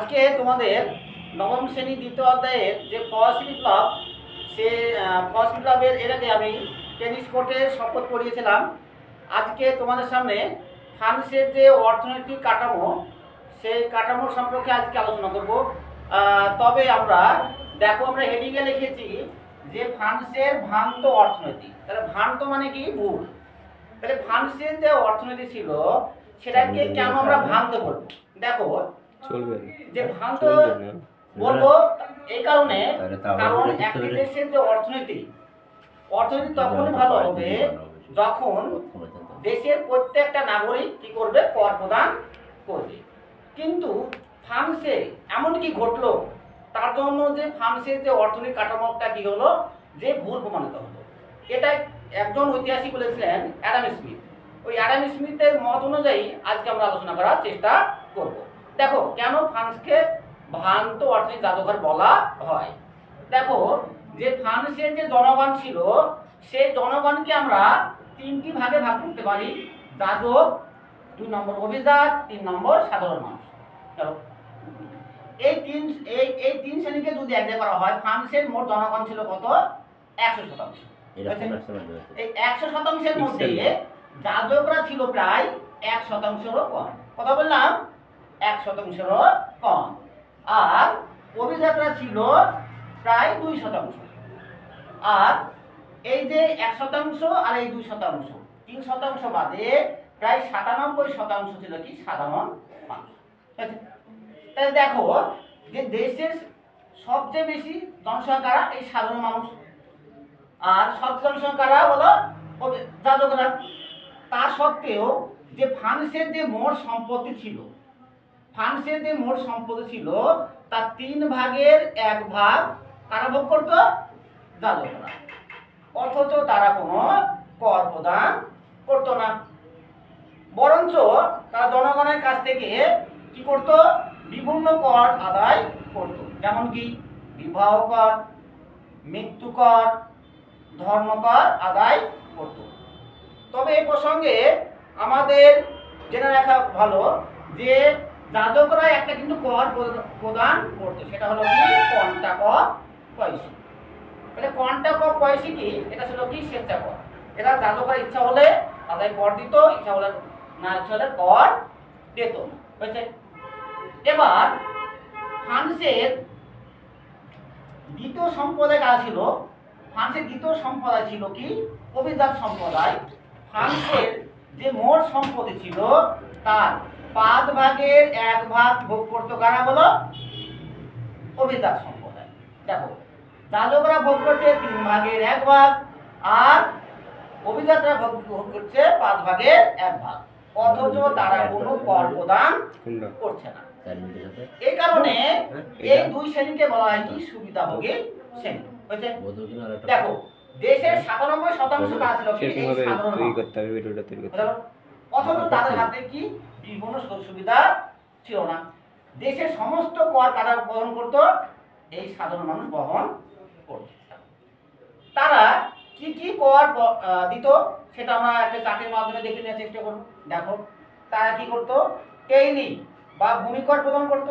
আজকে তোমাদের নবম শ্রেণী দ্বিতীয় অধ্যায়ের যে ফরাসি বিপ্লব, সে ফরাসি বিপ্লবের এর আগে আমি টেনিস কোর্টের শপথ পড়িয়েছিলাম। আজকে তোমাদের সামনে ফ্রান্সের যে অর্থনৈতিক কাঠামো, সেই কাঠামো সম্পর্কে আজকে আলোচনা করব। তবে আমরা দেখো, আমরা হেডিংয়ে লিখেছি যে ফ্রান্সের ভ্রান্ত অর্থনীতি। তাহলে ভ্রান্ত মানে কি? ভুল। তাহলে ফ্রান্সের যে অর্থনীতি ছিল সেটাকে কেন আমরা ভ্রান্ত বলবো? দেখো, চলবে যে ভ্রান্ত বলবো এই কারণে, কারণ একটি দেশের যে অর্থনীতি তখনই ভালো হবে যখন দেশের প্রত্যেকটা নাগরিক কি করবে? কর প্রদান করবে। কিন্তু ফ্রান্সে এমন কি ঘটলো, তার জন্য যে ফ্রান্সের যে অর্থনৈতিক কাঠামোটা কি হলো, যে ভুল প্রমাণিত হলো। এটা একজন ঐতিহাসিক বলেছিলেন, অ্যাডাম স্মিথ। ওই অ্যাডাম স্মিথের মত অনুযায়ী আজকে আমরা আলোচনা করার চেষ্টা করব। দেখো, কেন ফ্রান্সকে ভ্রান্ত অর্থনৈতিক জাদুঘর বলা হয়। দেখো, যে ফ্রান্সের যে জনগণ ছিল, সেই জনগণকে আমরা তিনটি ভাগে ভাগ করতে পারি: যাজক, 2 নম্বর অভিজাত, 3 নম্বর সাধারণ মানুষ। চলো, এই তিন শ্রেণীকে যদি এক করা হয়, ফ্রান্সের মোট জনগণ ছিল কত? 100%। এই 100%-এর মধ্যে যাজকরা ছিল প্রায় 1%-এরও কম। কথা বললাম, 1%-এরও কম। আর অভিজাতরা ছিল প্রায় 2%। আর এই যে 1% আর এই 2%, 3% বাদে প্রায় 97% ছিল কি? সাধারণ মানুষ। তাহলে দেখো, যে দেশের সবচেয়ে বেশি জনসংখ্যা কারা? এই সাধারণ মানুষ। আর সবচেয়ে জনসংখ্যা কারা? হলো যাজকরা। তা সত্ত্বেও যে ফ্রান্সের যে মোট সম্পত্তি ছিল, তার 3 ভাগের 1 ভাগ কারা ভোগ করতো? যাজকরা। অথচ তারা কোনো কর প্রদান করতো না, বরঞ্চ তারা জনগণের কাছ থেকে কি করত? বিভিন্ন কর আদায় করত। যেমন কি বিবাহ কর, মৃত্যু কর, ধর্মকর আদায় করত। তবে এই প্রসঙ্গে আমাদের জেনে রাখা ভালো যে যাজকরা একটা কিন্তু কর প্রদান করত, সেটা হলো কি? কন্টা কর পয়সি। তাহলে কন্টা কর পয়সি কি? এটা ছিল কি? স্বেচ্ছা কর। এটা যাজকরা ইচ্ছা হলে আদায় কর দিত, ইচ্ছা হলে না, ইচ্ছা হলে কর দিত। বুঝছে? এবার ফ্রান্সের দ্বিতীয় সম্প্রদায় কারা ছিল? ফ্রান্সের দ্বিতীয় সম্প্রদায় ছিল কি? অভিজাত সম্প্রদায়। ফ্রান্সের যে মোট সম্পত্তি ছিল তার 5 ভাগের 1 ভাগ ভোগ করতো কারা? বলো, অভিজাত সম্প্রদায়। দেখো, যাজকরা ভোগ করছে 3 ভাগের 1 ভাগ, আর অভিজাতরা ভোগ করছে 5 ভাগের 1 ভাগ। অথচ তারা কোনো কর প্রদান করছে না। এই কারণে এই দুই শ্রেণীকে বলা হয় কি? সুবিধাভোগী শ্রেণী। বুঝছে? দেখো, দেশের 97% কাজ ছিল কি? এই সাধারণ মানুষ। অথচ তাদের হাতে কি? বিভিন্ন সুবিধা ছিল না। দেশের সমস্ত কর কারা বহন করত? এই সাধারণ মানুষ বহন করত। তারা কি কি কর দিত সেটা আমরা একটা চার্টের মাধ্যমে দেখে নেওয়ার চেষ্টা করব। দেখো, তারা কি করত? টেইলি বা ভূমি কর প্রদান করত,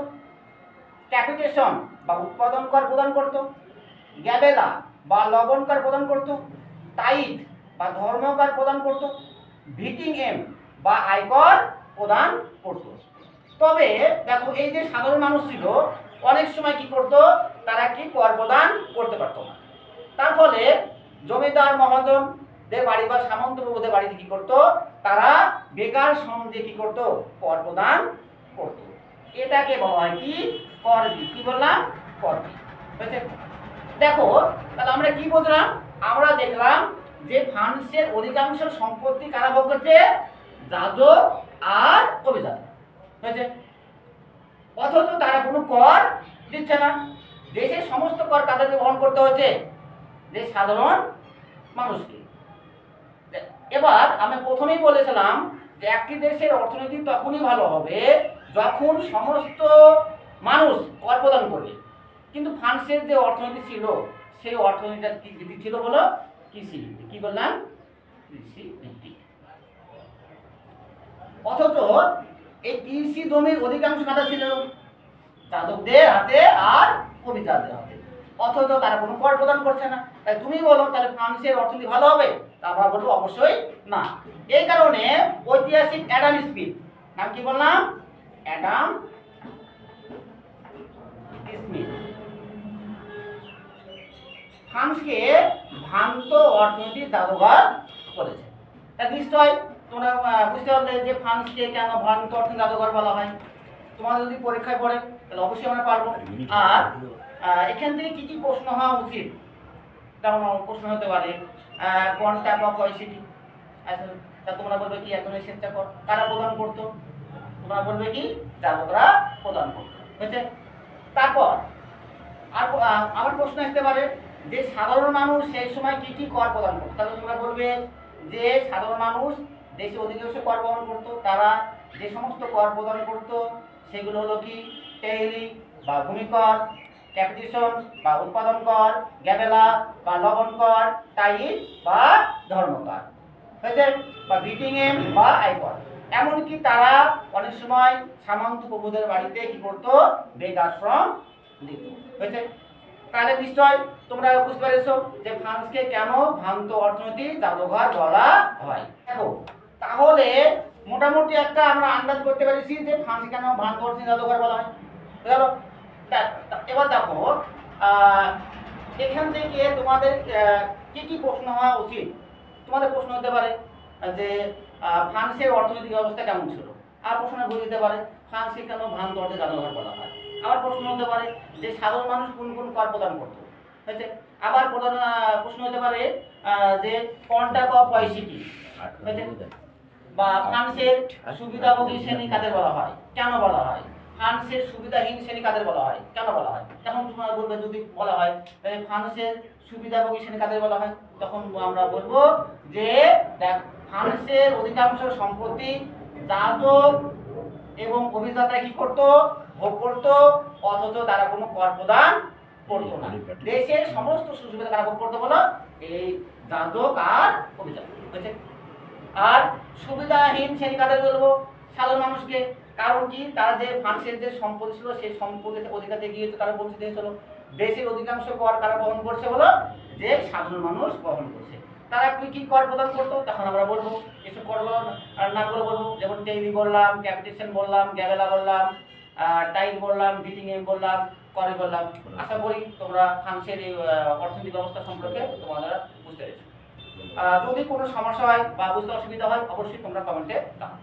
ক্যাপিটেশন বা উৎপাদন কর প্রদান করত, গ্যাবেলা বা লবণ কর প্রদান করত, টাইট বা ধর্ম কর প্রদান করত, ভিটিং এম বা আয়কর প্রদান করত। তবে দেখো, এই যে সাধারণ মানুষ ছিল, অনেক সময় কি করত? তারা কি কর প্রদান করতে পারত না। তার ফলে জমিদার মহাজনদের বাড়ি বা সামন্ত প্রভুদের বাড়িতে কি করত? তারা বেকার শ্রম দিয়ে কি করত? কর প্রদান করত। এটাকে বলা হয় কি? কর বিল। কি বললাম? কর বিল। দেখো, তাহলে আমরা কি বুঝলাম? আমরা দেখলাম যে ফ্রান্সের অধিকাংশ সম্পত্তি কারা ভোগ করছে? যাজক আর অভিজাত। বুঝছে? অথচ তারা কোনো কর দিচ্ছে না। দেশের সমস্ত কর কাদেরকে বহন করতে হচ্ছে? যে সাধারণ মানুষকে। এবার আমি প্রথমেই বলেছিলাম যে একটি দেশের অর্থনীতি তখনই ভালো হবে যখন সমস্ত মানুষ কর প্রদান করবে। কিন্তু ফ্রান্সের যে অর্থনীতি ছিল, সেই অর্থনীতিটা কি ভিত্তি ছিল? বলো, কৃষি ভিত্তিক। কি বললাম? কৃষি ভিত্তিক। অথচ এই কৃষি জমির অধিকাংশ কাটা ছিল? যাজকদের হাতে আর অভিজাতদের হাতে, অথচ তারা কোনো কর প্রদান করছে না। তাই তুমি বলো তাহলে ফ্রান্সের অর্থনীতি ভালো হবে? তা আমরা বলবো অবশ্যই না। এই কারণে ঐতিহাসিক অ্যাডাম স্মিথ, নাম কি বললাম? অ্যাডাম স্মিথ ফ্রান্সকে ভ্রান্ত অর্থনৈতিক জাদুঘর করেছে। তা নিশ্চয় তোমরা বুঝতে পারলে যে ফ্রান্সকে কেন ভ্রান্ত অর্থনৈতিক জাদুঘর বলা হয়। তোমাদের যদি পরীক্ষায় পড়ে তাহলে অবশ্যই আমরা পারবো। আর এখান থেকে কি কি প্রশ্ন হওয়া উচিত? যেমন প্রশ্ন হতে পারে কোন টাইপ অফ পয়সিটি, তা তোমরা বলবে কি একজনের স্বেচ্ছাকর, কারা প্রদান করতো? তোমরা বলবে কি জাদুকররা প্রদান করতো, বুঝছে? তারপর আর আমার প্রশ্ন আসতে পারে যে সাধারণ মানুষ সেই সময় কি কি কর প্রদান করতো, তাহলে তোমরা বলবে যে সাধারণ মানুষ দেশে অধিকাংশ কর বহন করতো। তারা যে সমস্ত কর প্রদান করতো সেগুলো হলো কি টেইলি বা ভূমিকর, ক্যাপিটেশন বা উৎপাদন কর, গ্যাবেলা বা লবণ কর, টাইল বা ধর্মকর, হয়েছে, বা বিটিংএম বা আয়কর। এমনকি তারা অনেক সময় সামন্ত প্রভুদের বাড়িতে কি করতো? বেদাশ্রম দিত, হয়েছে। তাহলে নিশ্চয় তোমরা বুঝতে পেরেছো যে ফ্রান্সকে কেন ভ্রান্ত অর্থনৈতিক জাদুঘর বলা হয়। দেখো তাহলে মোটামুটি একটা আমরা আন্দাজ করতে পেরেছি যে ফ্রান্স কেন ভ্রান্ত অর্থনৈতিক জাদুঘর বলা হয়। বুঝলো? এবার দেখো এখান থেকে তোমাদের কি কি প্রশ্ন হওয়া উচিত। তোমাদের প্রশ্ন হতে পারে যে ফ্রান্সের অর্থনৈতিক ব্যবস্থা কেমন ছিল। আর প্রশ্ন বলে দিতে পারে ফ্রান্সকে কেন ভ্রান্ত অর্থনৈতিক জাদুঘর বলা হয়। আবার প্রশ্ন হতে পারে যে সাধারণ মানুষ কোন কোন কর প্রদান করতো, হয়েছে। আবার প্রশ্ন হতে পারে যে কোনটা অফ পয়সিটি, হয়েছে, বা ফ্রান্সের সুবিধাভোগী শ্রেণী কাদের বলা হয়, কেন বলা হয়। ফ্রান্সের সুবিধাহীন শ্রেণী কাদের বলা হয়, কেন বলা হয়। তখন তোমরা বলবে যদি বলা হয় ফ্রান্সের সুবিধাভোগী শ্রেণী কাদের বলা হয়, তখন আমরা বলবো যে দেখ ফ্রান্সের অধিকাংশ সম্পত্তি যাজক এবং অভিজাতরা কি করতো? ভোগ করতো, অথচ তারা কোনো কর প্রদান করতো না। দেশের সমস্ত সুবিধা কারা ভোগ করতো বলো? এই যাজক আর অভিজাত, বুঝেছে। আর সুবিধাহীন শ্রেণী কাদের বলবো? সাধারণ মানুষকে। কারণ কি তারা যে ফ্রান্সের যে সম্পত্তি ছিল সেই সম্পত্তিতে অধিকার গিয়েছে, তারা বঞ্চিত হয়েছিল। দেশের অধিকাংশ কর কারা বহন করছে বলো? যে সাধারণ মানুষ বহন করছে। তারা কি কি কর প্রদান করতো তখন আমরা বলবো এসব করগুলো নামগুলো বলবো, যেমন টেইলি বললাম, ক্যাপিটেশন বললাম, গ্যাবেলা বললাম, টাইল বললাম, বিটিংএম বললাম, করে বললাম। আশা করি তোমরা ফ্রান্সের এই অর্থনৈতিক ব্যবস্থা সম্পর্কে তোমরা বুঝতে পেরেছো। যদি কোনো সমস্যা হয় বা বুঝতে অসুবিধা হয় অবশ্যই তোমরা কমেন্টে জানাও।